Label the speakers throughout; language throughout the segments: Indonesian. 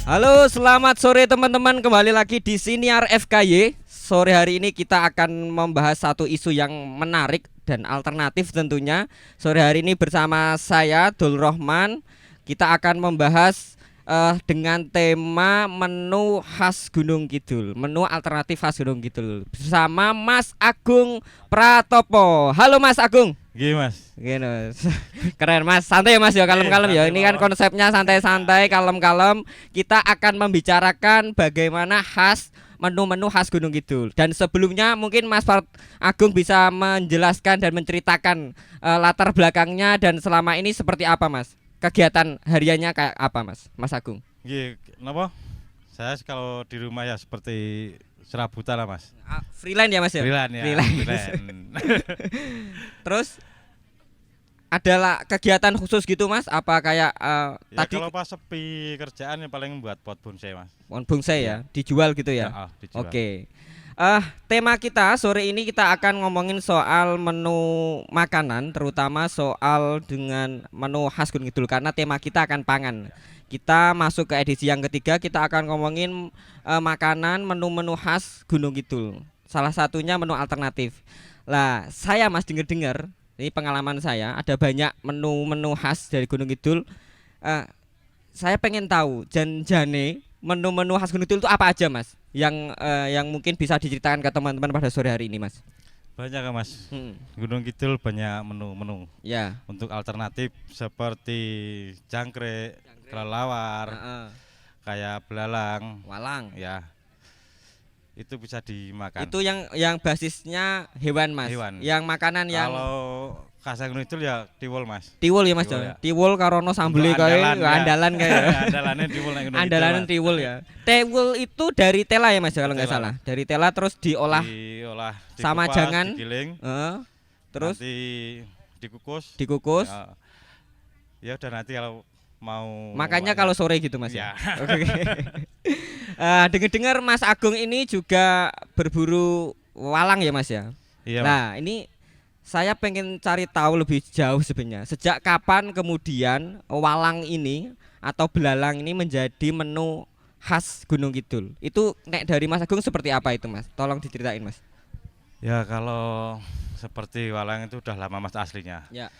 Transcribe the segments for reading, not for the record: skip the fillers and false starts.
Speaker 1: Halo, selamat sore teman-teman. Kembali lagi di Siniar FKY. Sore hari ini kita akan membahas satu isu yang menarik dan alternatif tentunya. Sore hari ini bersama saya Dul Rohman. Kita akan membahas dengan tema menu khas Gunung Kidul, menu alternatif khas Gunung Kidul bersama Mas Agung Pratopo. Halo Mas Agung.
Speaker 2: Gini mas.
Speaker 1: Gini, keren Mas, santai ya Mas ya, kalem-kalem ya. Ini kan konsepnya santai-santai, kalem-kalem. Kita akan membicarakan bagaimana khas menu-menu khas Gunung Kidul. Dan sebelumnya mungkin Mas Agung bisa menjelaskan dan menceritakan latar belakangnya dan selama ini seperti apa Mas? Kegiatan hariannya kayak apa Mas? Mas Agung.
Speaker 2: Gini, kenapa? Saya kalau di rumah ya seperti serabutan lah mas.
Speaker 1: Freelance ya Mas ya?
Speaker 2: Freelance ya.
Speaker 1: Freelance. Terus adalah kegiatan khusus gitu Mas? Apa kayak
Speaker 2: Ya,
Speaker 1: tadi
Speaker 2: kalau pas sepi kerjaan yang paling buat pot bonsai mas.
Speaker 1: pohon bonsai ya, dijual gitu ya?
Speaker 2: Dijual.
Speaker 1: Oke. Tema kita sore ini kita akan ngomongin soal menu makanan, terutama soal dengan menu khas Gunung Kidul karena tema kita akan pangan. Kita masuk ke edisi yang ketiga, kita akan ngomongin makanan, menu-menu khas Gunung Kidul. Salah satunya menu alternatif. Lah, saya Mas dengar-dengar, ini pengalaman saya, ada banyak menu-menu khas dari Gunung Kidul. Eh, saya pengen tahu janjane menu-menu khas Gunung Kidul itu apa aja Mas? Yang mungkin bisa diceritakan ke teman-teman pada sore hari ini Mas.
Speaker 2: Banyak kan mas.
Speaker 1: Hmm.
Speaker 2: Gunung Kidul banyak menu-menu.
Speaker 1: Ya.
Speaker 2: Untuk alternatif seperti jangkrik, kelelawar, kayak belalang,
Speaker 1: Walang.
Speaker 2: ya. Itu bisa dimakan.
Speaker 1: Itu yang basisnya hewan Mas.
Speaker 2: Hewan.
Speaker 1: Yang makanan yang
Speaker 2: Kalau khas Gunung Kidul ya tiwul mas.
Speaker 1: tiwul ya Mas.
Speaker 2: Tiwul ya.
Speaker 1: Tiwul karono sambeli
Speaker 2: Untuk
Speaker 1: kae
Speaker 2: andalan, ya.
Speaker 1: andalan kae.
Speaker 2: Andalannya tiwul nek Gunung Kidul,
Speaker 1: Andalan
Speaker 2: Mas.
Speaker 1: tiwul ya. Tiwul itu dari tela ya Mas kalau nggak
Speaker 2: Tela.
Speaker 1: salah. Dari tela terus diolah sama
Speaker 2: dikupas,
Speaker 1: jangan.
Speaker 2: digiling,
Speaker 1: Terus
Speaker 2: nanti dikukus.
Speaker 1: dikukus.
Speaker 2: Ya, ya udah nanti kalau mau
Speaker 1: Makanya kalau sore gitu Mas ya.
Speaker 2: Ya.
Speaker 1: Oke. Dengar-dengar Mas Agung ini juga berburu walang ya Mas ya.
Speaker 2: Iya.
Speaker 1: Nah, ini saya pengen cari tahu lebih jauh sebenarnya. Sejak kapan kemudian walang ini atau belalang ini menjadi menu khas Gunung Kidul? Itu nek dari Mas Agung seperti apa itu Mas? Tolong diceritain Mas.
Speaker 2: Ya kalau seperti walang itu udah lama mas aslinya.
Speaker 1: Ya.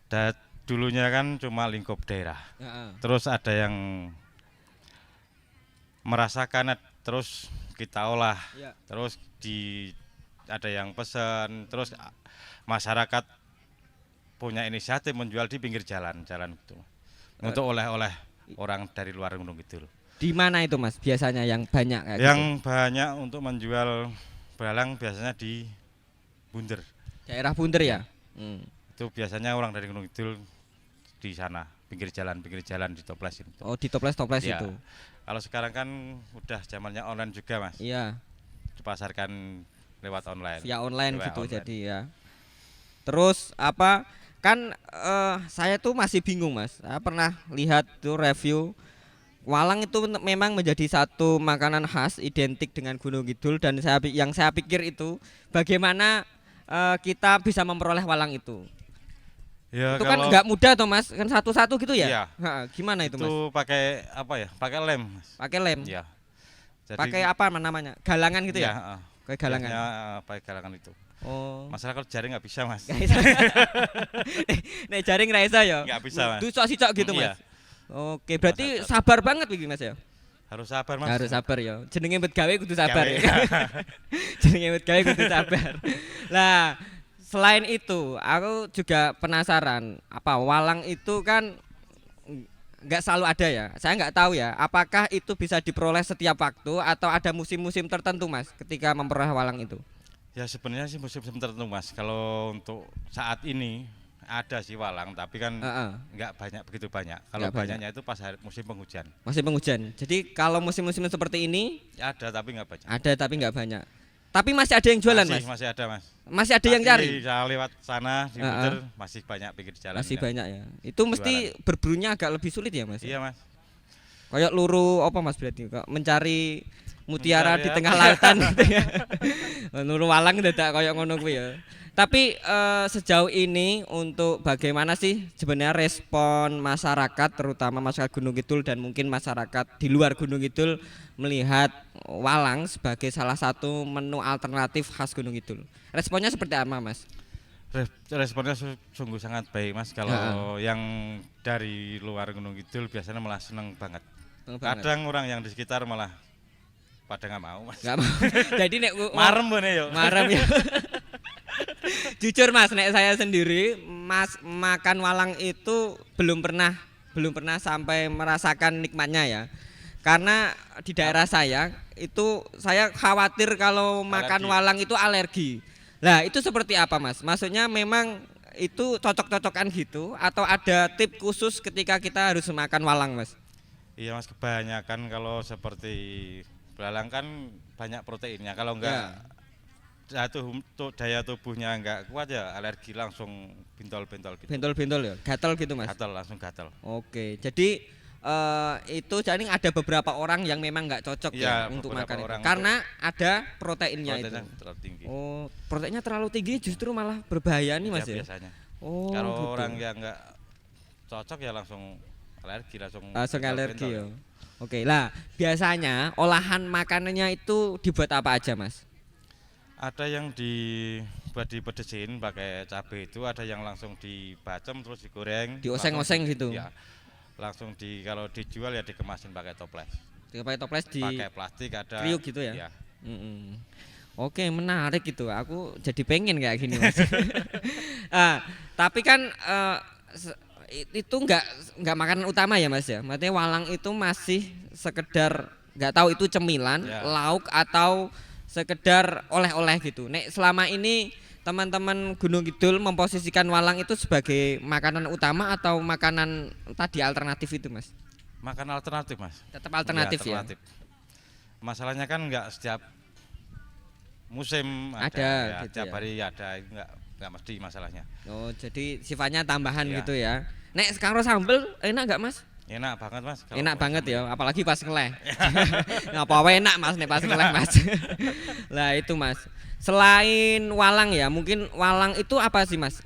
Speaker 2: Dan dulunya kan cuma lingkup daerah.
Speaker 1: Heeh.
Speaker 2: Terus ada yang merasakan, terus kita olah.
Speaker 1: Ya.
Speaker 2: Terus ada yang pesan, terus masyarakat punya inisiatif menjual di pinggir jalan gitu. Untuk oleh-oleh orang dari luar Gunung Kidul.
Speaker 1: Di mana itu Mas? Biasanya yang banyak kayak
Speaker 2: Yang
Speaker 1: gitu.
Speaker 2: banyak untuk menjual belalang biasanya di Bunder.
Speaker 1: Daerah Bunder ya?
Speaker 2: Itu biasanya orang dari Gunung Kidul di sana, pinggir jalan ditoplesin.
Speaker 1: Oh, di toples-toples
Speaker 2: Ya.
Speaker 1: itu.
Speaker 2: Kalau sekarang kan udah zamannya online juga mas,
Speaker 1: Iya,
Speaker 2: dipasarkan lewat online.
Speaker 1: via online
Speaker 2: Via
Speaker 1: gitu
Speaker 2: online.
Speaker 1: jadi ya. Terus apa? Kan saya tuh masih bingung Mas. Saya pernah lihat tuh review walang itu memang menjadi satu makanan khas identik dengan Gunung Kidul dan yang saya pikir itu bagaimana kita bisa memperoleh walang itu.
Speaker 2: Ya,
Speaker 1: Itu kan nggak mudah toh Mas, kan satu-satu gitu ya?
Speaker 2: Iya.
Speaker 1: Gimana itu Mas?
Speaker 2: Itu pakai apa ya? Pakai lem. Mas.
Speaker 1: Pakai lem.
Speaker 2: Ya. Jadi,
Speaker 1: Pakai apa namanya? Galangan gitu ya?
Speaker 2: ya?
Speaker 1: Kayak galangan.
Speaker 2: Biasanya, pakai galangan itu.
Speaker 1: Oh.
Speaker 2: Masalah kalau jaring nggak bisa mas.
Speaker 1: Nek jaring ra iso ya.
Speaker 2: Nggak bisa, Mas.
Speaker 1: Sicok gitu
Speaker 2: Iya.
Speaker 1: Mas. Oke, berarti sabar banget iki Mas ya.
Speaker 2: Harus sabar mas.
Speaker 1: Harus sabar ya. Jenenge mbet gawe kudu sabar
Speaker 2: Gawe.
Speaker 1: ya. Jenenge mbet gawe kudu sabar. Lah, selain itu, aku juga penasaran, apa walang itu kan nggak selalu ada ya. Saya nggak tahu ya, apakah itu bisa diperoleh setiap waktu atau ada musim-musim tertentu Mas ketika memperoleh walang itu?
Speaker 2: Ya sebenarnya sih musim-musim tertentu mas. Kalau untuk saat ini ada sih walang, tapi kan nggak begitu banyak. Kalau
Speaker 1: Nggak banyak.
Speaker 2: banyaknya itu pas musim penghujan.
Speaker 1: Masih penghujan. Jadi kalau musim-musim seperti ini
Speaker 2: Ada tapi nggak banyak.
Speaker 1: ada tapi nggak banyak. Tapi masih ada yang jualan Mas.
Speaker 2: Masih ada mas.
Speaker 1: Masih ada yang cari.
Speaker 2: Saya lewat sana di Bunder masih banyak pinggir jalan.
Speaker 1: Masih
Speaker 2: kan.
Speaker 1: banyak ya. Itu mesti berburunya agak lebih sulit ya Mas.
Speaker 2: Iya mas.
Speaker 1: Kayak luru apa Mas berarti kok mencari mutiara
Speaker 2: Mencari
Speaker 1: di
Speaker 2: apa?
Speaker 1: tengah lautan gitu ya. Luru walang dadak kayak ngono kuwi ya. Tapi sejauh ini untuk bagaimana sih sebenarnya respon masyarakat terutama masyarakat Gunung Kidul dan mungkin masyarakat di luar Gunung Kidul melihat walang sebagai salah satu menu alternatif khas Gunung Kidul. Responnya seperti apa, Mas?
Speaker 2: Responnya sungguh sangat baik Mas. Kalau
Speaker 1: Heeh.
Speaker 2: yang dari luar Gunung Kidul biasanya malah seneng banget.
Speaker 1: Seneng banget.
Speaker 2: Kadang orang yang di sekitar malah pada nggak mau Mas.
Speaker 1: Nggak mau. Jadi nek
Speaker 2: Marem bone yo.
Speaker 1: marem ya. Jujur Mas, nek saya sendiri Mas makan walang itu belum pernah sampai merasakan nikmatnya ya. Karena di daerah saya itu saya khawatir kalau makan
Speaker 2: Alergi.
Speaker 1: walang itu alergi. Lah, itu seperti apa Mas? Maksudnya memang itu cocok-cocokan gitu atau ada tip khusus ketika kita harus makan walang, Mas?
Speaker 2: Iya Mas, kebanyakan kalau seperti belalang kan banyak proteinnya. Kalau enggak
Speaker 1: Ya,
Speaker 2: daya tubuhnya enggak kuat ya alergi langsung bintol-bintol gitu.
Speaker 1: bentol-bentol ya, gatel gitu Mas.
Speaker 2: Gatal langsung gatal.
Speaker 1: Oke, jadi itu jadi ada beberapa orang yang memang nggak cocok ya
Speaker 2: Iya,
Speaker 1: untuk
Speaker 2: beberapa
Speaker 1: makan itu
Speaker 2: orang
Speaker 1: karena ada proteinnya itu.
Speaker 2: proteinnya terlalu tinggi.
Speaker 1: Oh, proteinnya terlalu tinggi justru malah berbahaya nih Mas ya.
Speaker 2: Biasanya.
Speaker 1: Oh,
Speaker 2: Kalau
Speaker 1: gitu.
Speaker 2: orang yang enggak cocok ya langsung alergi langsung
Speaker 1: Langsung alergi
Speaker 2: bentol-bentol.
Speaker 1: ya. Oke, lah biasanya olahan makanannya itu dibuat apa aja Mas?
Speaker 2: Ada yang dibuat dipedesin pakai cabai itu, ada yang langsung dibacem terus digoreng,
Speaker 1: Dioseng-oseng gitu.
Speaker 2: ya, langsung kalau dijual ya dikemasin pakai toples.
Speaker 1: Pakai toples di
Speaker 2: Pakai plastik ada.
Speaker 1: kriuk gitu ya.
Speaker 2: Ya.
Speaker 1: Mm-mm. Oke, menarik gitu. Aku jadi pengen kayak gini Mas. Tapi kan itu nggak makanan utama ya Mas ya. Maksudnya walang itu masih sekedar nggak tahu itu cemilan,
Speaker 2: Ya.
Speaker 1: lauk atau sekedar oleh-oleh gitu. Nek selama ini teman-teman Gunung Kidul memposisikan walang itu sebagai makanan utama atau makanan tadi alternatif itu Mas?
Speaker 2: Makan alternatif mas.
Speaker 1: Tetap alternatif ya.
Speaker 2: Alternatif. Masalahnya kan nggak setiap musim
Speaker 1: Ada,
Speaker 2: ya,
Speaker 1: gitu
Speaker 2: tiap
Speaker 1: ya.
Speaker 2: hari ada, nggak mesti masalahnya.
Speaker 1: Oh, jadi sifatnya tambahan
Speaker 2: Iya.
Speaker 1: gitu ya. Nek sekarang sambel enak nggak Mas?
Speaker 2: Enak banget mas. Kalau
Speaker 1: Enak banget
Speaker 2: sambal.
Speaker 1: ya, apalagi pas ngeleh. Ngapa wae enak Mas nek pas ngeleh Mas. Lah itu Mas. Selain walang ya, mungkin walang itu apa sih Mas?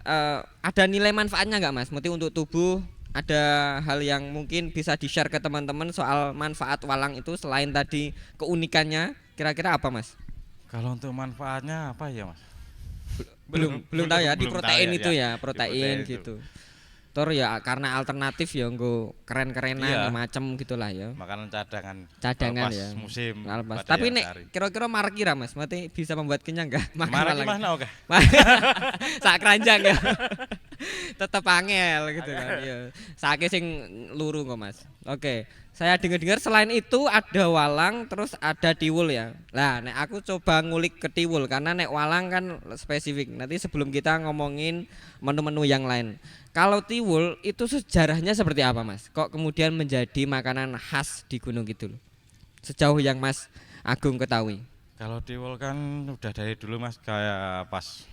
Speaker 1: Ada nilai manfaatnya nggak Mas? Mungkin untuk tubuh ada hal yang mungkin bisa di-share ke teman-teman soal manfaat walang itu selain tadi keunikannya, kira-kira apa Mas?
Speaker 2: Kalau untuk manfaatnya apa ya mas?
Speaker 1: Belum tahu ya, di
Speaker 2: belum tahu
Speaker 1: protein itu ya,
Speaker 2: Di
Speaker 1: protein
Speaker 2: itu.
Speaker 1: gitu. Tor ya karena alternatif ya nggo keren-kerenan
Speaker 2: Iya.
Speaker 1: macem gitulah ya.
Speaker 2: Makanan cadangan.
Speaker 1: Cadangan
Speaker 2: Pas
Speaker 1: ya.
Speaker 2: musim.
Speaker 1: Lepas.
Speaker 2: pada
Speaker 1: Tapi
Speaker 2: yang
Speaker 1: nek
Speaker 2: cari.
Speaker 1: kira-kira markira Mas, mati bisa membuat kenyang enggak? Makan
Speaker 2: Marah
Speaker 1: walang.
Speaker 2: gimana oke?
Speaker 1: Sak keranjang ya. Tetep angel gitu kan. Ya. Sake sing luru kok Mas. Oke. Saya dengar-dengar selain itu ada walang terus ada tiwul ya. Nah, nek aku coba ngulik ke tiwul karena nek walang kan spesifik. Nanti sebelum kita ngomongin menu-menu yang lain. Kalau tiwul itu sejarahnya seperti apa Mas? Kok kemudian menjadi makanan khas di Gunung Kidul? Sejauh yang Mas Agung ketahui.
Speaker 2: Kalau tiwul kan udah dari dulu mas, kayak pas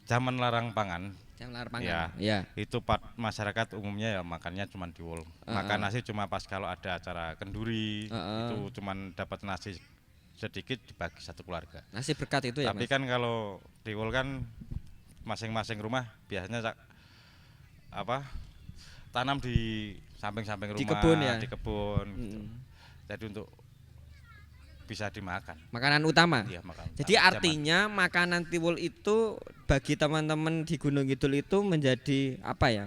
Speaker 2: zaman larang pangan.
Speaker 1: Jam lar pangan.
Speaker 2: Ya.
Speaker 1: Ya.
Speaker 2: Itu masyarakat umumnya ya makannya cuma tiwul. Makan nasi cuma pas kalau ada acara kenduri, itu cuman dapat nasi sedikit dibagi satu keluarga.
Speaker 1: Nasi berkat itu ya
Speaker 2: Tapi
Speaker 1: Mas.
Speaker 2: kan kalau tiwul kan masing-masing rumah biasanya tanam di samping-samping rumah,
Speaker 1: Di kebun ya?
Speaker 2: di kebun gitu.
Speaker 1: Mm.
Speaker 2: Jadi untuk bisa dimakan.
Speaker 1: Makanan utama.
Speaker 2: Iya, makan.
Speaker 1: Jadi artinya makanan tiwul itu bagi teman-teman di Gunung Kidul itu menjadi apa ya?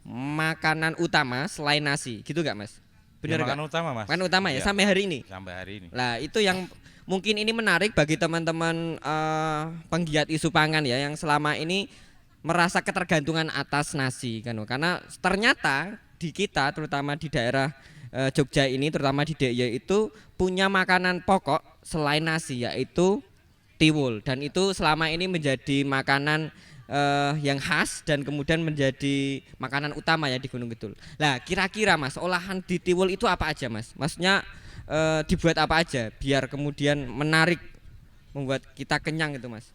Speaker 1: Makanan utama selain nasi, gitu gak Mas? Bener
Speaker 2: makan
Speaker 1: gak?
Speaker 2: utama mas.
Speaker 1: Makanan utama ya
Speaker 2: Iya,
Speaker 1: sampai hari ini.
Speaker 2: sampai hari ini.
Speaker 1: Lah itu yang mungkin ini menarik bagi teman-teman penggiat isu pangan ya yang selama ini merasa ketergantungan atas nasi kan, karena ternyata di kita terutama di daerah Jogja ini terutama di DIY itu punya makanan pokok selain nasi yaitu tiwul dan itu selama ini menjadi makanan yang khas dan kemudian menjadi makanan utama ya di Gunung Kidul. Lah kira-kira Mas olahan di tiwul itu apa aja Mas? Maksudnya dibuat apa aja biar kemudian menarik membuat kita kenyang itu Mas?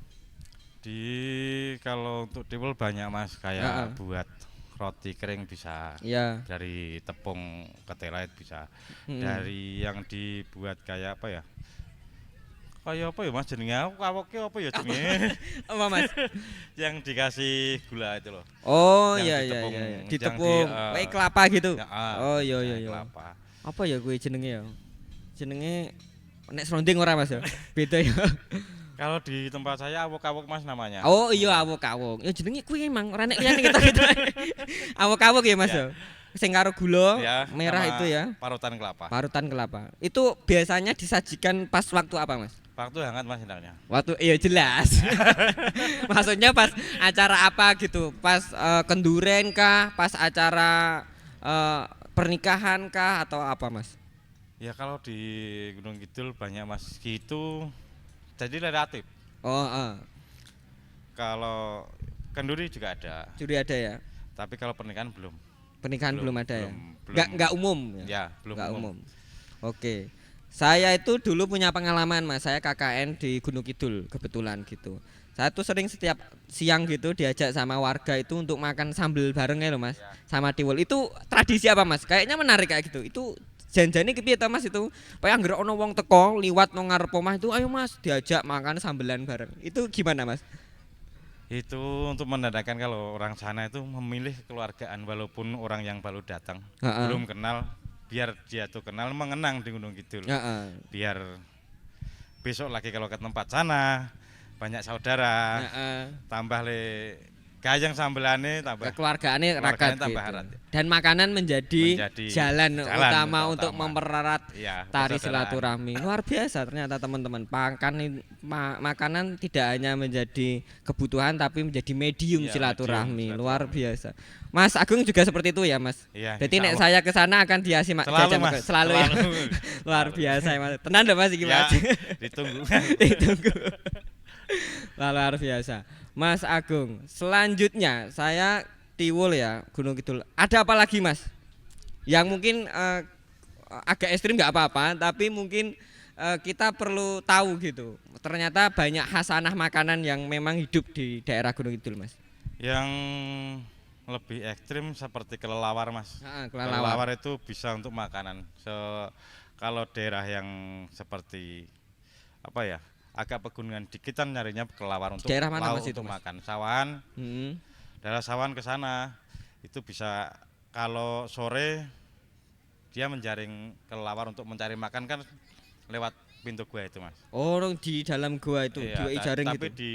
Speaker 2: Kalau untuk tiwul banyak mas, kayak buat roti kering bisa,
Speaker 1: Iya.
Speaker 2: dari tepung kedelai bisa,
Speaker 1: Mm-mm.
Speaker 2: dari yang dibuat kayak apa ya, Kaya apa ya Mas jenenge? Aku awoke apa ya jenenge?
Speaker 1: Apa Mas?
Speaker 2: Yang dikasih gula itu loh.
Speaker 1: Oh
Speaker 2: Yang
Speaker 1: iya iya
Speaker 2: ditepung,
Speaker 1: iya, iya.
Speaker 2: yang
Speaker 1: Ditepung kayak kelapa gitu.
Speaker 2: ya,
Speaker 1: Oh iya iya
Speaker 2: jahe
Speaker 1: iya.
Speaker 2: kelapa.
Speaker 1: Apa ya kuwi jenenge ya? Jenenge nek seronding ora Mas ya? Beda ya.
Speaker 2: Kalau di tempat saya awok-awok Mas namanya.
Speaker 1: Oh iya awok-awok. Ya jenenge kuwi emang ora nek kene kita gitu. Awok-awok ya Mas ya. Sing karo gula
Speaker 2: Ya,
Speaker 1: merah
Speaker 2: sama
Speaker 1: itu ya.
Speaker 2: parutan kelapa.
Speaker 1: Parutan kelapa. Itu biasanya disajikan pas waktu apa Mas?
Speaker 2: Waktu hangat Mas hendaknya.
Speaker 1: Waktu iya jelas. Maksudnya pas acara apa gitu? Pas kenduren kah? Pas acara pernikahan kah atau apa Mas?
Speaker 2: Ya kalau di Gunung Kidul banyak Mas gitu. Jadi relatif.
Speaker 1: Oh,
Speaker 2: Kalau kenduri juga ada.
Speaker 1: curi ada ya.
Speaker 2: Tapi kalau pernikahan belum.
Speaker 1: Pernikahan belum ada ya.
Speaker 2: Belum.
Speaker 1: Nggak umum ya.
Speaker 2: Ya, belum
Speaker 1: Nggak
Speaker 2: umum.
Speaker 1: Oke. Saya itu dulu punya pengalaman Mas. Saya KKN di Gunung Kidul kebetulan gitu. Saya tuh sering setiap siang gitu diajak sama warga itu untuk makan sambel bareng ya loh Mas. Sama tiwul. Itu tradisi apa Mas? Kayaknya menarik kayak gitu. Itu janjane kepiye ta Mas itu? Supaya anggere ono wong teko liwat nang ngarep omah itu, ayo Mas diajak makan sambelan bareng. Itu gimana Mas?
Speaker 2: Itu untuk menandakan kalau orang sana itu memilih kekeluargaan walaupun orang yang baru datang,
Speaker 1: Heeh.
Speaker 2: belum kenal, biar dia tuh kenal mengenang di Gunung Kidul.
Speaker 1: Heeh.
Speaker 2: Biar besok lagi kalau ke tempat sana banyak saudara,
Speaker 1: Heeh.
Speaker 2: tambah le gayang sambelane tambah
Speaker 1: Kekeluargaannya rakat
Speaker 2: keluarganya tambah
Speaker 1: gitu.
Speaker 2: erat.
Speaker 1: Dan makanan menjadi jalan utama untuk mempererat
Speaker 2: Iya,
Speaker 1: tari
Speaker 2: persaudaraan.
Speaker 1: silaturahmi. Luar biasa ternyata teman-teman. Makanan tidak hanya menjadi kebutuhan tapi menjadi medium
Speaker 2: Iya,
Speaker 1: silaturahmi.
Speaker 2: medium
Speaker 1: Luar
Speaker 2: silaturahmi.
Speaker 1: biasa. Mas Agung juga seperti itu ya Mas.
Speaker 2: Iya,
Speaker 1: Jadi
Speaker 2: insya
Speaker 1: nek
Speaker 2: Allah.
Speaker 1: saya ke sana akan diasi
Speaker 2: Selalu,
Speaker 1: jajan
Speaker 2: Mas.
Speaker 1: selalu ya.
Speaker 2: Selalu.
Speaker 1: Luar biasa ya Mas. Tenan dong Mas iki
Speaker 2: Ya,
Speaker 1: Mas.
Speaker 2: ditunggu.
Speaker 1: Ditunggu. Luar biasa. Mas Agung, selanjutnya saya tiwul ya Gunung Kidul. Ada apa lagi Mas? Yang mungkin agak ekstrim nggak apa-apa, tapi mungkin kita perlu tahu gitu. Ternyata banyak khasanah makanan yang memang hidup di daerah Gunung Kidul Mas.
Speaker 2: Yang lebih ekstrim seperti kelelawar Mas.
Speaker 1: Kelelawar.
Speaker 2: Kelelawar itu bisa untuk makanan. Kalau daerah yang seperti apa ya, agak pegunungan dikit kan nyarinya kelelawar untuk
Speaker 1: Daerah mana,
Speaker 2: lauk
Speaker 1: Mas, itu,
Speaker 2: untuk
Speaker 1: Mas?
Speaker 2: makan. Sawan,
Speaker 1: Hmm.
Speaker 2: daerah Sawan ke sana itu bisa kalau sore dia menjaring kelelawar untuk mencari makan kan lewat pintu gua itu Mas.
Speaker 1: Oh, di dalam gua itu
Speaker 2: Iya,
Speaker 1: diweki jaring
Speaker 2: tapi
Speaker 1: gitu.
Speaker 2: di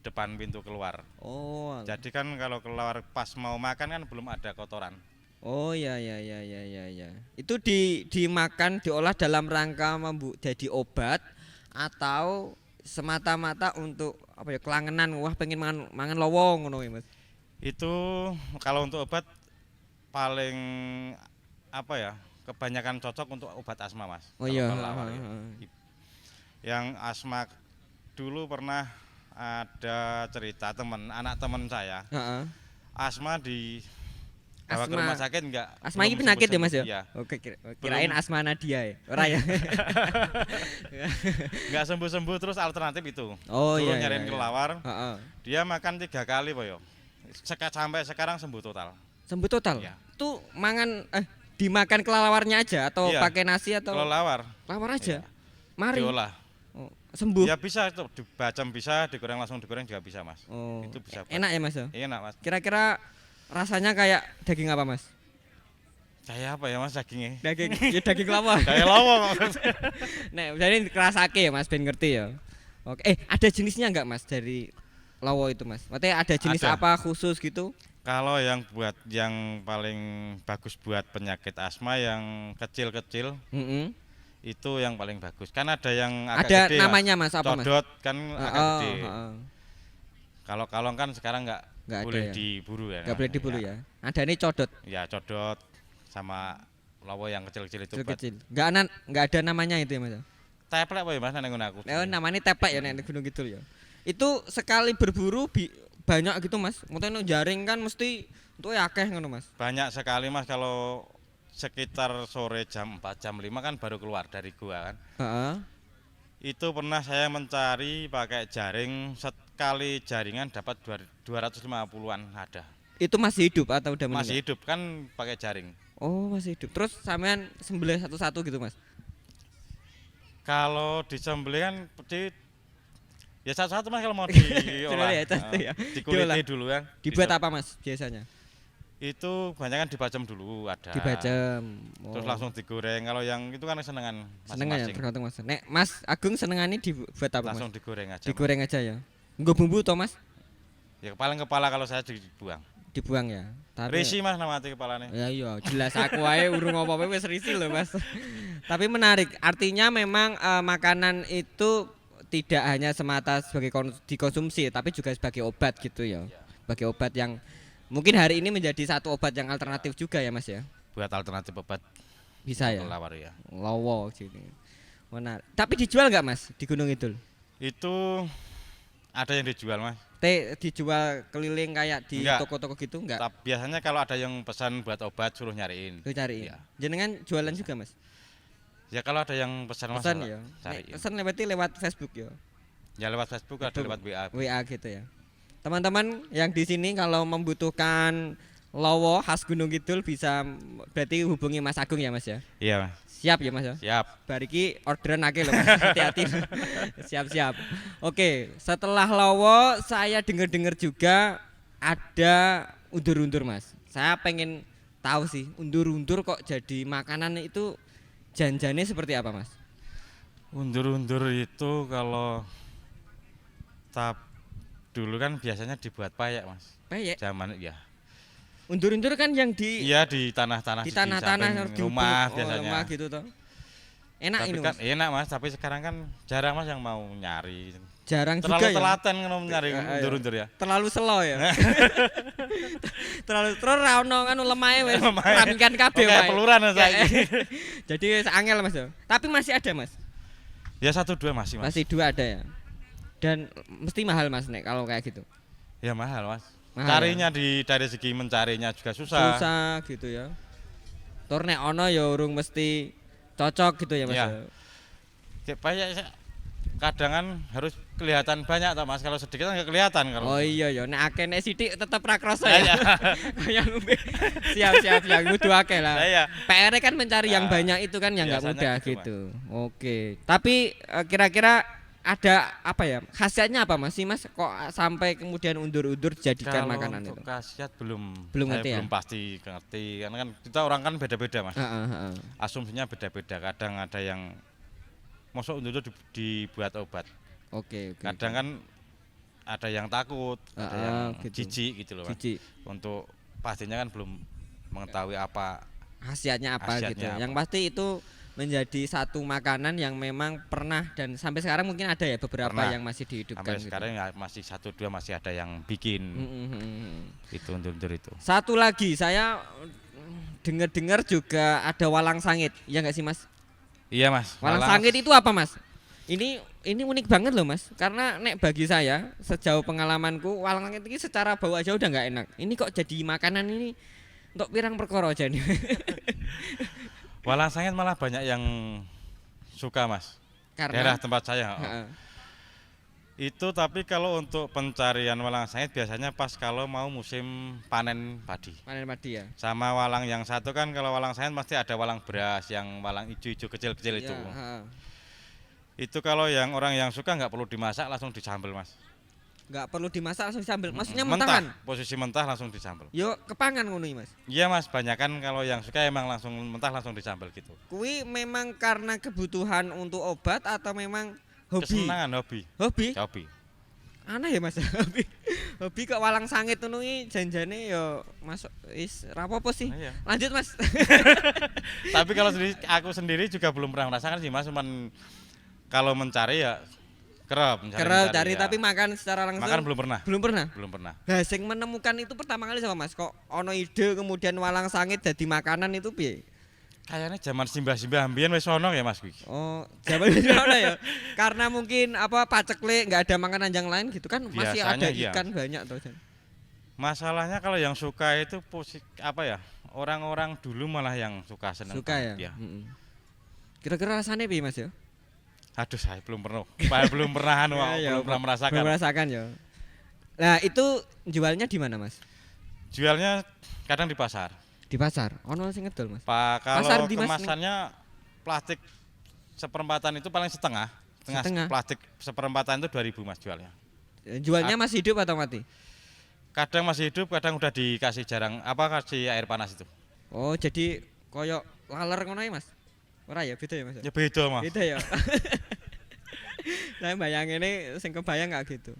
Speaker 2: depan pintu keluar.
Speaker 1: Oh.
Speaker 2: Jadi kan kalau kelelawar pas mau makan kan belum ada kotoran.
Speaker 1: Oh ya ya ya ya ya ya. Itu dimakan diolah dalam rangka jadi obat atau semata-mata untuk apa ya kelangenan wah pengen mangan mangan lowong ngono ya Mas.
Speaker 2: Itu kalau untuk obat paling apa ya? Kebanyakan cocok untuk obat asma Mas.
Speaker 1: Oh
Speaker 2: Kalau
Speaker 1: iya.
Speaker 2: kelelawar ya. Yang asma dulu pernah ada cerita anak teman saya
Speaker 1: Heeh.
Speaker 2: asma di bawa ke
Speaker 1: Asma.
Speaker 2: rumah sakit enggak?
Speaker 1: Asma ini penyakit ya Mas ya?
Speaker 2: Iya.
Speaker 1: Oke, kirain asma Nadia ya. Ora ya.
Speaker 2: Enggak sembuh-sembuh terus alternatif itu.
Speaker 1: Oh
Speaker 2: Suruh
Speaker 1: iya.
Speaker 2: nyariin
Speaker 1: iya.
Speaker 2: kelelawar.
Speaker 1: Heeh.
Speaker 2: Dia makan 3 kali Pak yo. Sampai sekarang sembuh total.
Speaker 1: Sembuh total.
Speaker 2: Iya.
Speaker 1: Tuh mangan dimakan kelelawarnya aja atau
Speaker 2: Iya.
Speaker 1: pakai nasi atau
Speaker 2: Kelelawar
Speaker 1: lawar aja.
Speaker 2: Iya.
Speaker 1: Mari.
Speaker 2: diolah.
Speaker 1: Oh, sembuh.
Speaker 2: Ya bisa itu dibacem bisa, digoreng langsung digoreng juga bisa Mas.
Speaker 1: Oh.
Speaker 2: Itu bisa.
Speaker 1: Enak ya Mas ya?
Speaker 2: Enak Mas.
Speaker 1: Kira-kira rasanya kayak daging apa Mas?
Speaker 2: Kayak apa ya Mas dagingnya?
Speaker 1: Daging ya daging lawar.
Speaker 2: Kayak lawang.
Speaker 1: Nek jadi kerasake ya Mas ben ngerti ya. Oke, ada jenisnya enggak Mas dari lawo itu Mas? Maksudnya ada jenis
Speaker 2: Ada.
Speaker 1: apa khusus gitu?
Speaker 2: Kalau yang paling bagus buat penyakit asma yang kecil-kecil
Speaker 1: Heeh.
Speaker 2: itu yang paling bagus. Kan ada yang agak
Speaker 1: Ada
Speaker 2: gede
Speaker 1: namanya Mas apa Mas?
Speaker 2: Codot kan agak
Speaker 1: Oh,
Speaker 2: gede.
Speaker 1: heeh.
Speaker 2: Kalau kalong kan sekarang nggak
Speaker 1: Nggak ada
Speaker 2: boleh
Speaker 1: ya?
Speaker 2: diburu ya.
Speaker 1: Enggak boleh diburu ya. Ada ini codot
Speaker 2: Ya codot sama lawo yang kecil-kecil itu buat
Speaker 1: kecil. Enggak ada namanya itu ya Mas.
Speaker 2: teplek apa ya Mas nang ngono aku.
Speaker 1: Oh, namanya teplek ya nek Gunung Kidul ya. Itu sekali berburu banyak gitu Mas. Maksudnya jaring kan mesti untuk akeh ngono Mas.
Speaker 2: Banyak sekali Mas kalau sekitar sore jam 4 jam 5 kan baru keluar dari gua kan.
Speaker 1: Heeh.
Speaker 2: Itu pernah saya mencari pakai jaring sekali jaringan dapat 250-an ada.
Speaker 1: Itu masih hidup atau udah meninggal?
Speaker 2: Masih hidup kan pakai jaring.
Speaker 1: Oh, masih hidup. Terus sampean sembelih satu-satu gitu Mas.
Speaker 2: Kalau disembelih kan ya satu-satu Mas kalau mau
Speaker 1: Diolah
Speaker 2: diolah.
Speaker 1: ya, satu ya. Diolah.
Speaker 2: Dikuliti dulu kan.
Speaker 1: Dibuat apa Mas biasanya?
Speaker 2: Itu banyak kan dibacem dulu ada.
Speaker 1: Dibacem.
Speaker 2: Terus langsung digoreng. Kalau yang itu kan senengan
Speaker 1: seneng ya
Speaker 2: masing-masing.
Speaker 1: tergantung Mas. Nek Mas Agung senengannya dibuat apa
Speaker 2: Langsung
Speaker 1: Mas?
Speaker 2: digoreng aja. Mas.
Speaker 1: Digoreng aja ya. Enggak bumbu toh Mas?
Speaker 2: Ya kepala kalau saya dibuang.
Speaker 1: Dibuang ya. Tapi
Speaker 2: Risi Mas nama kepalanya.
Speaker 1: ya iya, jelas aku ae urung apa-apa wis risi lho Mas. Tapi menarik, artinya memang makanan itu tidak hanya semata sebagai dikonsumsi tapi juga sebagai obat gitu ya. Sebagai obat yang mungkin hari ini menjadi satu obat yang alternatif juga ya Mas ya.
Speaker 2: Buat alternatif obat
Speaker 1: Bisa ya.
Speaker 2: kelawar ya.
Speaker 1: Lowo sini. Menarik. Tapi dijual nggak Mas di Gunung Kidul?
Speaker 2: Itu ada yang dijual Mas.
Speaker 1: Dijual keliling kayak di
Speaker 2: Enggak.
Speaker 1: toko-toko gitu enggak?
Speaker 2: Biasanya kalau ada yang pesan buat obat suruh nyariin.
Speaker 1: Lu cari.
Speaker 2: Ya.
Speaker 1: Jenengan jualan juga Mas?
Speaker 2: Ya kalau ada yang pesan Mas
Speaker 1: Pesan ya.
Speaker 2: cariin.
Speaker 1: Pesan lewat Facebook ya.
Speaker 2: Ya lewat Facebook ada lewat WA.
Speaker 1: WA gitu ya. Teman-teman yang di sini kalau membutuhkan lowo khas Gunung Kidul bisa berarti hubungi Mas Agung ya Mas ya.
Speaker 2: Iya Mas.
Speaker 1: Siap ya Mas ya.
Speaker 2: Siap.
Speaker 1: Bariki orderan akeh loh Mas. Hati-hati. Siap-siap. Oke, setelah lowo saya dengar-dengar juga ada undur-undur Mas. Saya pengen tahu sih undur-undur kok jadi makanan itu janjane seperti apa Mas?
Speaker 2: Undur-undur itu kalau tap dulu kan biasanya dibuat payak Mas.
Speaker 1: Peyek.
Speaker 2: Zaman ya.
Speaker 1: Undur-undur kan yang di
Speaker 2: Iya di tanah-tanah
Speaker 1: di tanah-tanah
Speaker 2: samping
Speaker 1: di
Speaker 2: rumah
Speaker 1: hubung-
Speaker 2: biasanya.
Speaker 1: rumah gitu toh. Enak
Speaker 2: Tapi
Speaker 1: ini
Speaker 2: kan
Speaker 1: Mas.
Speaker 2: enak Mas, tapi sekarang kan jarang Mas yang mau nyari.
Speaker 1: Jarang
Speaker 2: Terlalu
Speaker 1: juga ya.
Speaker 2: telaten kan nyari
Speaker 1: Iya, iya.
Speaker 2: undur-undur ya.
Speaker 1: Terlalu slow ya. Terlalu terus ra ono kan lemahe wis
Speaker 2: Lemahe.
Speaker 1: panikan kabeh
Speaker 2: Kayak
Speaker 1: wae.
Speaker 2: peluran saiki.
Speaker 1: Jadi wis angel Mas ya. Tapi masih ada Mas.
Speaker 2: Ya 1-2 masih Mas.
Speaker 1: Masih 2 ada ya. Dan mesti mahal Mas nek kalau kayak gitu.
Speaker 2: Ya mahal Mas.
Speaker 1: Mahal,
Speaker 2: Carinya dari segi mencarinya juga susah.
Speaker 1: Susah gitu ya. Tur nek ono ya urung mesti cocok gitu ya Mas.
Speaker 2: Iya.
Speaker 1: Ya.
Speaker 2: Kayak payak kadang kan harus kelihatan banyak toh Mas. Kalau sedikit kan nggak kelihatan kalau.
Speaker 1: Oh iya ya, nek akeh nek sithik tetep ra krasa
Speaker 2: Lah,
Speaker 1: ya.
Speaker 2: iya.
Speaker 1: Kayak ngombe. Siap yang kudu akeh lah.
Speaker 2: Lah, iya.
Speaker 1: PR kan mencari yang
Speaker 2: Nah,
Speaker 1: banyak itu kan yang nggak
Speaker 2: biasanya
Speaker 1: mudah
Speaker 2: gitu,
Speaker 1: gitu. Oke. Tapi kira-kira ada apa ya? Khasiatnya apa Mas? Sih Mas kok sampai kemudian undur-undur dijadikan
Speaker 2: Kalau
Speaker 1: makanan
Speaker 2: untuk
Speaker 1: itu?
Speaker 2: khasiat
Speaker 1: Belum
Speaker 2: saya
Speaker 1: ngerti ya?
Speaker 2: belum pasti ngerti karena kan kita orang kan beda-beda Mas.
Speaker 1: Heeh, heeh.
Speaker 2: Asumsinya beda-beda. Kadang ada yang masuk undur dibuat obat.
Speaker 1: Oke.
Speaker 2: Kadang kan ada yang takut, ada yang
Speaker 1: gitu.
Speaker 2: jijik gitu loh Mas.
Speaker 1: Jijik.
Speaker 2: Untuk pastinya kan belum mengetahui apa
Speaker 1: Khasiatnya apa gitu.
Speaker 2: Khasiatnya apa.
Speaker 1: Yang pasti itu menjadi satu makanan yang memang pernah dan sampai sekarang mungkin ada ya beberapa
Speaker 2: Pernah.
Speaker 1: yang masih dihidupkan.
Speaker 2: sampai
Speaker 1: gitu.
Speaker 2: sekarang ya masih 1-2 masih ada yang bikin itu undur-undur itu.
Speaker 1: Satu lagi saya dengar-dengar juga ada walang sangit, ya nggak sih Mas?
Speaker 2: Iya Mas.
Speaker 1: Walang
Speaker 2: malah
Speaker 1: sangit itu apa Mas? Ini unik banget loh Mas, karena nek bagi saya sejauh pengalamanku walang sangit ini secara bau aja udah nggak enak. Ini kok jadi makanan ini untuk pirang perkara aja nih.
Speaker 2: walang sangit malah banyak yang suka Mas. Daerah
Speaker 1: Karena
Speaker 2: tempat saya.
Speaker 1: Heeh.
Speaker 2: Itu tapi kalau untuk pencarian walang sangit biasanya pas kalau mau musim panen padi.
Speaker 1: panen padi ya.
Speaker 2: Sama walang yang satu kan kalau walang sangit pasti ada walang beras yang walang ijo-ijo kecil-kecil itu.
Speaker 1: Ya, heeh.
Speaker 2: Itu kalau yang orang yang suka nggak perlu dimasak langsung disambel Mas.
Speaker 1: Nggak perlu dimasak langsung disambel. Maksudnya
Speaker 2: mentah,
Speaker 1: mentahan.
Speaker 2: posisi mentah langsung disambel.
Speaker 1: Yo kepangan ngono iki Mas.
Speaker 2: Iya Mas, banyak kan kalau yang suka emang langsung mentah langsung disambel gitu.
Speaker 1: Kui memang karena kebutuhan untuk obat atau memang hobi?
Speaker 2: Kesenangan hobi.
Speaker 1: Hobi?
Speaker 2: Hobi.
Speaker 1: Aneh ya Mas. Hobi kok walang sangit ngono iki janjane yo masuk wis ra apa-apa sih.
Speaker 2: Nah, iya.
Speaker 1: Lanjut Mas.
Speaker 2: Tapi kalau aku sendiri juga belum pernah merasakan sih Mas, cuman kalau mencari ya kerap
Speaker 1: Kerap
Speaker 2: mencari
Speaker 1: cari
Speaker 2: ya.
Speaker 1: tapi makan secara langsung.
Speaker 2: Makan belum pernah.
Speaker 1: Belum pernah.
Speaker 2: Belum pernah.
Speaker 1: Nah, sing menemukan itu pertama kali sama Mas. Kok ono ide kemudian walang sangit jadi makanan itu piye?
Speaker 2: Kayaknya zaman simbah-simbah ambiyen wis ono ya Mas kuwi.
Speaker 1: Oh, zaman itu ono ya. Karena mungkin apa paceklik nggak ada makanan yang lain gitu kan masih
Speaker 2: Biasanya
Speaker 1: ada
Speaker 2: iya.
Speaker 1: ikan banyak tuh.
Speaker 2: Masalahnya kalau yang suka itu apa ya? Orang-orang dulu malah yang seneng
Speaker 1: Suka
Speaker 2: banget
Speaker 1: ya. Kira-kira rasanya piye Mas ya?
Speaker 2: Aduh, saya belum pernah. Saya belum pernah
Speaker 1: Ya,
Speaker 2: belum pernah merasakan.
Speaker 1: Belum merasakan ya. Nah, itu jualnya di mana Mas?
Speaker 2: Jualnya kadang di pasar.
Speaker 1: Di pasar. Ono sing ngedol Mas.
Speaker 2: Pak
Speaker 1: Pasar
Speaker 2: kalau
Speaker 1: di Mas,
Speaker 2: kemasannya plastik seperempatan itu paling setengah
Speaker 1: Setengah.
Speaker 2: plastik seperempatan itu 2.000 Mas jualnya.
Speaker 1: Jualnya masih hidup atau mati?
Speaker 2: Kadang masih hidup, kadang udah dikasih kasih air panas itu.
Speaker 1: Oh, jadi koyok laler ngono ya, Mas? Ora ya, beda ya, Mas?
Speaker 2: Ya beda Mas.
Speaker 1: Beda ya. Saya bayangin ini sing kebayang nggak gitu.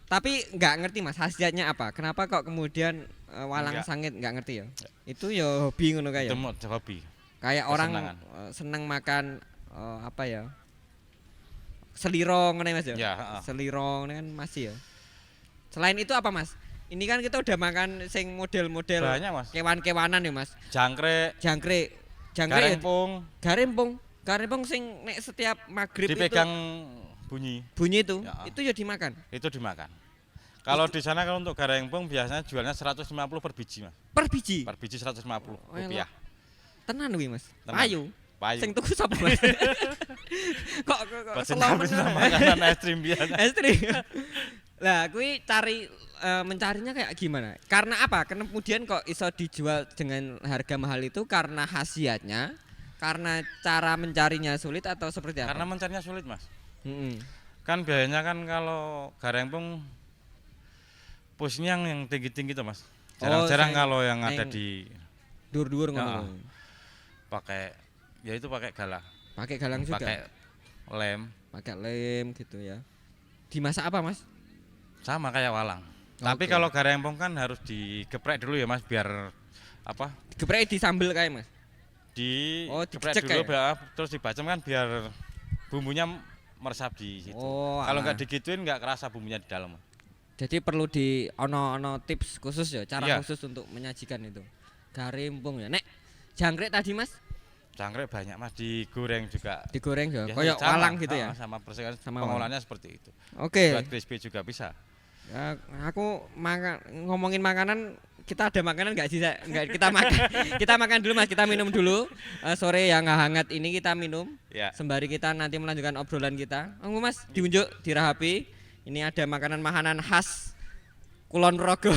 Speaker 1: Tapi nggak ngerti Mas khasiatnya apa? Kenapa kok kemudian walang
Speaker 2: Enggak.
Speaker 1: sangit nggak ngerti ya? Itu ya hobi ngono kayak.
Speaker 2: Itu mau hobi.
Speaker 1: Kayak orang
Speaker 2: kesenangan.
Speaker 1: seneng makan apa ya? Seliro ngono ya, Mas ya?
Speaker 2: Ya, heeh.
Speaker 1: Seliro ngono kan masih ya. Selain itu apa Mas? Ini kan kita udah makan sing model-model
Speaker 2: Banyak Mas.
Speaker 1: kewan-kewanan ya Mas.
Speaker 2: Jangkrik,
Speaker 1: Jangkrik, jangkrik ya?
Speaker 2: garempung,
Speaker 1: Garimpung, garimpung sing nek setiap maghrib
Speaker 2: dipegang
Speaker 1: itu
Speaker 2: bunyi,
Speaker 1: bunyi itu,
Speaker 2: Ya.
Speaker 1: itu ya dimakan
Speaker 2: itu dimakan. Kalau di sana kalau untuk garempung biasanya jualnya 150 per biji Mas.
Speaker 1: per biji.
Speaker 2: Per biji 150
Speaker 1: Oh,
Speaker 2: rupiah.
Speaker 1: Tenan wi Mas.
Speaker 2: Tenan.
Speaker 1: Payu.
Speaker 2: Payu.
Speaker 1: Sing tuku sapa Mas? kok
Speaker 2: Buat
Speaker 1: selomen
Speaker 2: senam makanan es krim biasa.
Speaker 1: Estri. Lah, kuwi cari mencarinya kayak gimana? Karena apa? Kemudian kok iso dijual dengan harga mahal itu karena khasiatnya, karena cara mencarinya sulit atau seperti apa?
Speaker 2: Karena mencarinya sulit Mas.
Speaker 1: Mm-mm.
Speaker 2: Kan biasanya kan kalau garempung posisinya yang tinggi-tinggi tuh Mas. Jarang-jarang
Speaker 1: saya-
Speaker 2: kalau yang ada
Speaker 1: yang-
Speaker 2: di
Speaker 1: Dur-dur
Speaker 2: Ya.
Speaker 1: ngono.
Speaker 2: pakai ya itu pakai galah,
Speaker 1: Pakai galang juga.
Speaker 2: pakai lem
Speaker 1: Pakai lem gitu ya. Dimasak apa Mas?
Speaker 2: sama kayak walang. Tapi
Speaker 1: Oke.
Speaker 2: kalau garempung kan harus digeprek dulu ya Mas biar apa?
Speaker 1: Geprek di sambel kayak Mas. Oh,
Speaker 2: Digeprek
Speaker 1: dicek
Speaker 2: dulu
Speaker 1: ya?
Speaker 2: biar terus dibacem kan biar bumbunya meresap di situ.
Speaker 1: Oh,
Speaker 2: Kalau
Speaker 1: alah.
Speaker 2: nggak digituin nggak kerasa bumbunya di dalam.
Speaker 1: Jadi perlu di ono tips khusus ya, cara
Speaker 2: Iya.
Speaker 1: khusus untuk menyajikan itu. Garimpung ya. Nek jangkrik tadi Mas
Speaker 2: Jangkrik banyak Mas digoreng juga.
Speaker 1: digoreng ya,
Speaker 2: Ya,
Speaker 1: kayak
Speaker 2: sama,
Speaker 1: walang gitu ya.
Speaker 2: Sama persis kan
Speaker 1: Sama
Speaker 2: pengolahannya seperti itu.
Speaker 1: Oke.
Speaker 2: Buat crispy juga bisa.
Speaker 1: Ya, aku ngomongin makanan, kita ada makanan nggak sih? Nggak, kita makan. Kita makan dulu Mas, kita minum dulu. Sore yang hangat ini kita minum.
Speaker 2: Ya.
Speaker 1: Sembari kita nanti melanjutkan obrolan kita. Oh, Mas, diunjuk, dirahapi. Ini ada makanan-makanan khas Kulon Progo.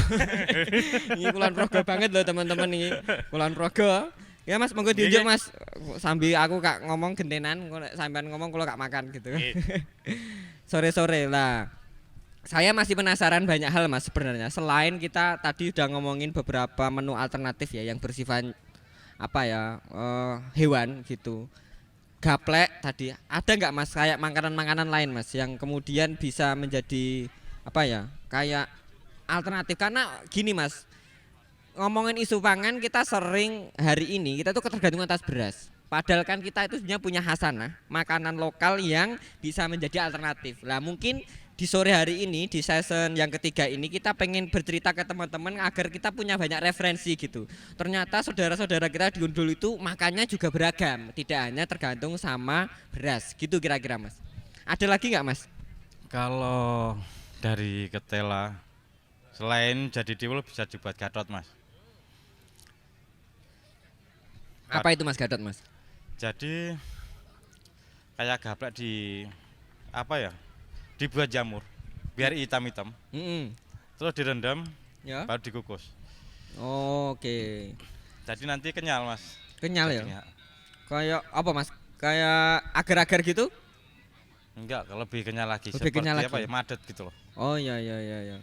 Speaker 1: Ini Kulon Progo banget loh teman-teman ini. Kulon Progo. Ya Mas, monggo diunjuk Mas. Sambil aku kak ngomong gentenan, sampean ngomong kalau kak makan gitu. Sore-sore lah. Saya masih penasaran banyak hal Mas sebenarnya. Selain kita tadi udah ngomongin beberapa menu alternatif ya yang bersifat apa ya hewan gitu. Gaplek tadi ada nggak Mas kayak makanan-makanan lain Mas yang kemudian bisa menjadi apa ya kayak alternatif karena gini Mas ngomongin isu pangan kita sering hari ini kita tuh ketergantungan atas beras padahal kan kita itu sebenarnya punya hasanah makanan lokal yang bisa menjadi alternatif lah mungkin di sore hari ini di season yang ketiga ini kita pengen bercerita ke teman-teman agar kita punya banyak referensi gitu. Ternyata saudara-saudara kita di Gundul itu makannya juga beragam, tidak hanya tergantung sama beras gitu kira-kira Mas. Ada lagi nggak Mas?
Speaker 2: Kalau dari ketela selain jadi tiwul bisa dibuat gatot Mas.
Speaker 1: Apa itu Mas Gadot Mas?
Speaker 2: Jadi kayak gaplek di apa ya? Dibuat jamur biar hitam-hitam. Terus direndam
Speaker 1: Ya.
Speaker 2: baru dikukus.
Speaker 1: Oke.
Speaker 2: Jadi nanti kenyal Mas.
Speaker 1: Kenyal ya.
Speaker 2: Jadinya.
Speaker 1: Kayak apa Mas? Kayak agar-agar gitu?
Speaker 2: Enggak, kalau lebih kenyal lagi.
Speaker 1: Lebih
Speaker 2: Seperti
Speaker 1: kenyal
Speaker 2: apa
Speaker 1: lagi.
Speaker 2: ya? Madet gitu loh.
Speaker 1: Oh iya iya iya ya.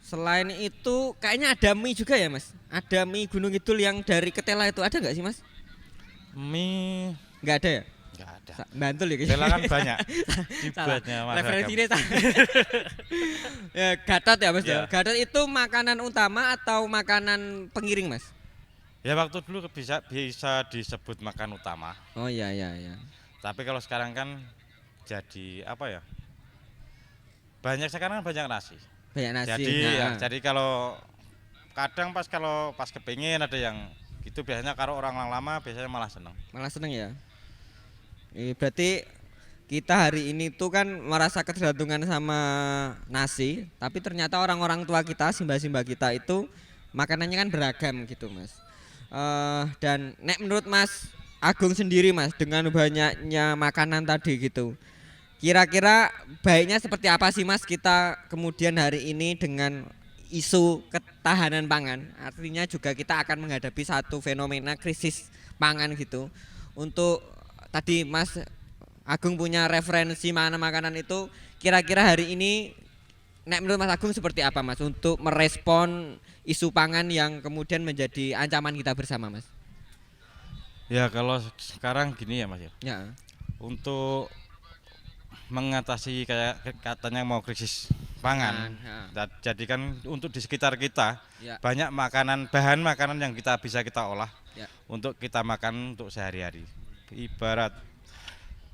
Speaker 1: Selain itu kayaknya ada mie juga ya Mas? Ada mie Gunung Kidul yang dari ketela itu ada nggak sih Mas?
Speaker 2: Mie
Speaker 1: Nggak ada ya?
Speaker 2: enggak ada.
Speaker 1: Bantul ya
Speaker 2: Ketela kan banyak.
Speaker 1: Salah.
Speaker 2: Dibuatnya Mas.
Speaker 1: Referensinya salah. Ya, Gatot ya Mas ya.
Speaker 2: Ya.
Speaker 1: Gatot itu makanan utama atau makanan pengiring Mas?
Speaker 2: Ya waktu dulu bisa disebut makan utama.
Speaker 1: Oh iya iya iya.
Speaker 2: Tapi kalau sekarang kan jadi apa ya? Banyak sekarang kan banyak nasi.
Speaker 1: Banyak nasi.
Speaker 2: Jadi
Speaker 1: Nah.
Speaker 2: ya, jadi kalau kadang kalau pas kepingin ada yang itu biasanya kalau orang lama biasanya malah seneng.
Speaker 1: Malah seneng ya. Berarti kita hari ini tuh kan merasa ketergantungan sama nasi, tapi ternyata orang-orang tua kita, simbah-simbah kita itu makanannya kan beragam gitu Mas. Dan nek menurut Mas Agung sendiri Mas dengan banyaknya makanan tadi gitu, kira-kira baiknya seperti apa sih Mas kita kemudian hari ini dengan isu ketahanan pangan, artinya juga kita akan menghadapi satu fenomena krisis pangan gitu. Untuk tadi Mas Agung punya referensi makanan itu kira-kira hari ini nek menurut Mas Agung seperti apa Mas untuk merespon isu pangan yang kemudian menjadi ancaman kita bersama Mas?
Speaker 2: Ya kalau sekarang gini ya Mas ya.
Speaker 1: Ya.
Speaker 2: Untuk mengatasi kayak katanya mau krisis pangan. Jadi kan untuk di sekitar kita
Speaker 1: Ya.
Speaker 2: banyak bahan makanan yang bisa kita olah
Speaker 1: Ya.
Speaker 2: untuk kita makan untuk sehari-hari. Ibarat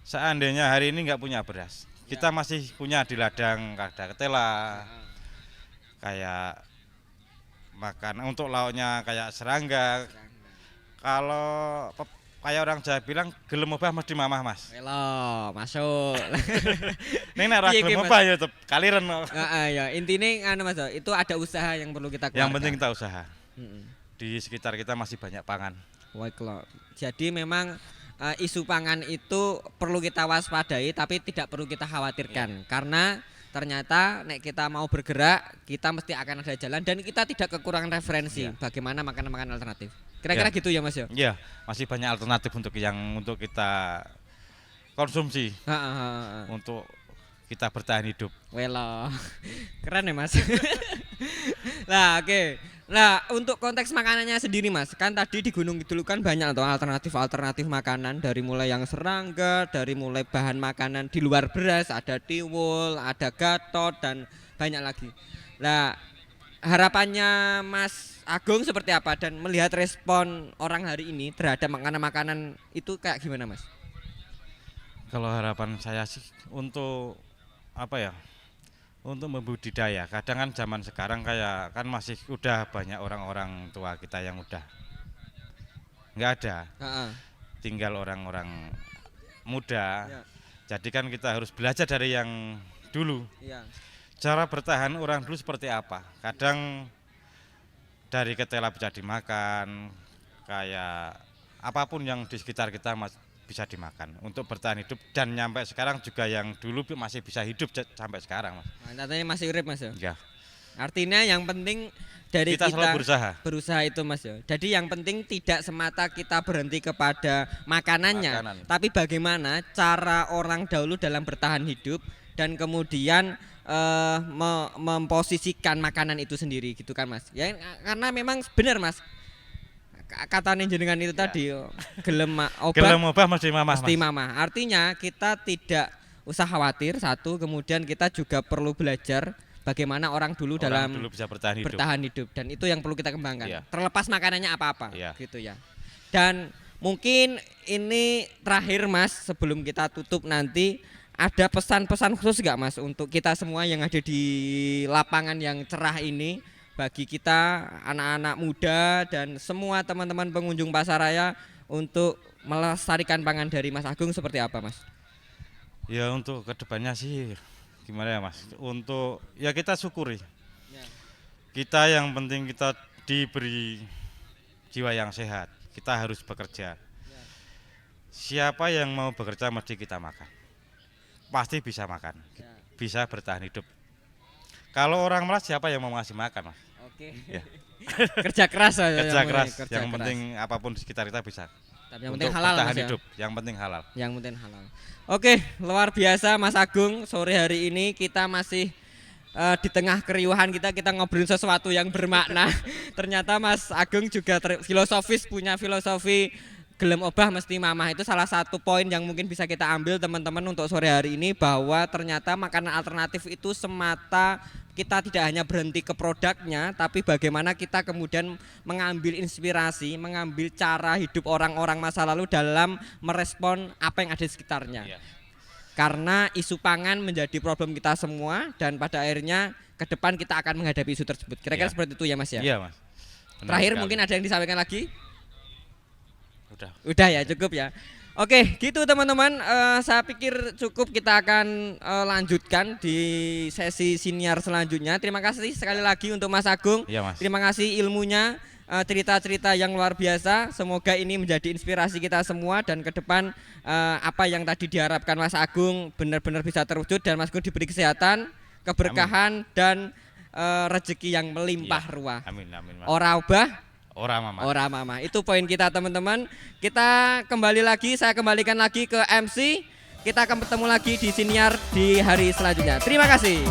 Speaker 2: seandainya hari ini nggak punya beras, kita masih punya di ladang ada ketela, kayak makan untuk lauknya kayak serangga. Kalau kayak orang Jawa bilang gelem obah mesti mamah Mas.
Speaker 1: Halo, masuk.
Speaker 2: Ning nek ora
Speaker 1: Piye ki,
Speaker 2: gelem
Speaker 1: Mas?
Speaker 2: obah ya tetep kaliren kok.
Speaker 1: Heeh ya, intine anu Mas, itu ada usaha yang perlu kita keluarkan.
Speaker 2: Yang penting kita usaha.
Speaker 1: Mm-mm.
Speaker 2: Di sekitar kita masih banyak pangan.
Speaker 1: Baiklah. Jadi memang isu pangan itu perlu kita waspadai tapi tidak perlu kita khawatirkan karena ternyata nek kita mau bergerak kita mesti akan ada jalan dan kita tidak kekurangan referensi bagaimana makanan-makanan alternatif. Kira-kira gitu ya Mas ya?
Speaker 2: Iya, masih banyak alternatif untuk kita konsumsi, untuk kita bertahan hidup.
Speaker 1: Welo. Keren ya Mas. Nah, oke. Nah, untuk konteks makanannya sendiri Mas, kan tadi di Gunung Kidul kan banyak tuh alternatif makanan dari mulai yang serangga, dari mulai bahan makanan di luar beras, ada tiwul, ada gatot dan banyak lagi. Nah, harapannya Mas Agung seperti apa dan melihat respon orang hari ini terhadap makanan-makanan itu kayak gimana Mas?
Speaker 2: Kalau harapan saya sih untuk apa ya? Untuk membudidaya. Kadang kan zaman sekarang kayak kan masih udah banyak orang-orang tua kita yang udah nggak ada. Tinggal orang-orang muda.
Speaker 1: Ya.
Speaker 2: Jadi kan kita harus belajar dari yang dulu.
Speaker 1: Iya.
Speaker 2: Cara bertahan orang dulu seperti apa? Kadang dari ketela bisa dimakan, kayak apapun yang di sekitar kita bisa dimakan untuk bertahan hidup dan nyampe sekarang juga yang dulu masih bisa hidup sampai sekarang Mas.
Speaker 1: Katanya masih urip Mas ya?
Speaker 2: Ya.
Speaker 1: Artinya yang penting dari kita
Speaker 2: selalu
Speaker 1: berusaha itu Mas ya. Jadi yang penting tidak semata kita berhenti kepada makanannya, tapi bagaimana cara orang dahulu dalam bertahan hidup dan kemudian memposisikan makanan itu sendiri gitu kan Mas. Ya karena memang benar Mas. Katanya jenengan itu tadi gelem obah
Speaker 2: mesti
Speaker 1: mamah. Artinya kita tidak usah khawatir satu, kemudian kita juga perlu belajar bagaimana orang dulu
Speaker 2: bisa bertahan
Speaker 1: hidup dan itu yang perlu kita kembangkan. Terlepas makanannya apa-apa gitu ya. Dan mungkin ini terakhir Mas sebelum kita tutup nanti ada pesan-pesan khusus enggak Mas untuk kita semua yang ada di lapangan yang cerah ini? Bagi kita anak-anak muda dan semua teman-teman pengunjung Pasaraya untuk melestarikan pangan dari Mas Agung seperti apa Mas?
Speaker 2: Ya untuk kedepannya sih gimana ya Mas? Untuk ya kita syukuri. Ya. Kita yang penting kita diberi jiwa yang sehat. Kita harus bekerja. Ya. Siapa yang mau bekerja mesti kita makan. Pasti bisa makan. Ya. Bisa bertahan hidup. Kalau orang malas siapa yang mau ngasih makan Mas?
Speaker 1: Oke.
Speaker 2: Ya.
Speaker 1: Kerja keras aja.
Speaker 2: Kerja keras. Yang penting apapun di sekitar kita bisa.
Speaker 1: Tapi yang penting halal Mas ya.
Speaker 2: Hidup. Yang penting halal.
Speaker 1: Yang penting halal. Oke, luar biasa Mas Agung. Sore hari ini kita masih di tengah keriuhan kita ngobrolin sesuatu yang bermakna. Ternyata Mas Agung juga filosofis, punya filosofi gelem obah mesti mamah. Itu salah satu poin yang mungkin bisa kita ambil teman-teman untuk sore hari ini, bahwa ternyata makanan alternatif itu semata kita tidak hanya berhenti ke produknya, tapi bagaimana kita kemudian mengambil inspirasi, mengambil cara hidup orang-orang masa lalu dalam merespon apa yang ada di sekitarnya. Iya. Karena isu pangan menjadi problem kita semua dan pada akhirnya ke depan kita akan menghadapi isu tersebut. Kira-kira seperti itu ya Mas ya?
Speaker 2: Iya Mas.
Speaker 1: Benar terakhir sekali. Mungkin ada yang disampaikan lagi?
Speaker 2: Udah
Speaker 1: ya, cukup ya. Oke, gitu teman-teman. Saya pikir cukup, kita akan lanjutkan di sesi siniar selanjutnya. Terima kasih sekali lagi untuk Mas Agung.
Speaker 2: Iya, Mas.
Speaker 1: Terima kasih ilmunya, cerita-cerita yang luar biasa. Semoga ini menjadi inspirasi kita semua dan ke depan apa yang tadi diharapkan Mas Agung benar-benar bisa terwujud dan Mas Agung diberi kesehatan, keberkahan, amin, dan rezeki yang melimpah ruah.
Speaker 2: Amin, amin.
Speaker 1: Ora obah
Speaker 2: Ora
Speaker 1: mama. Itu poin kita teman-teman. Kita kembali lagi, saya kembalikan lagi ke MC Kita akan bertemu lagi di Siniar di hari selanjutnya. Terima kasih.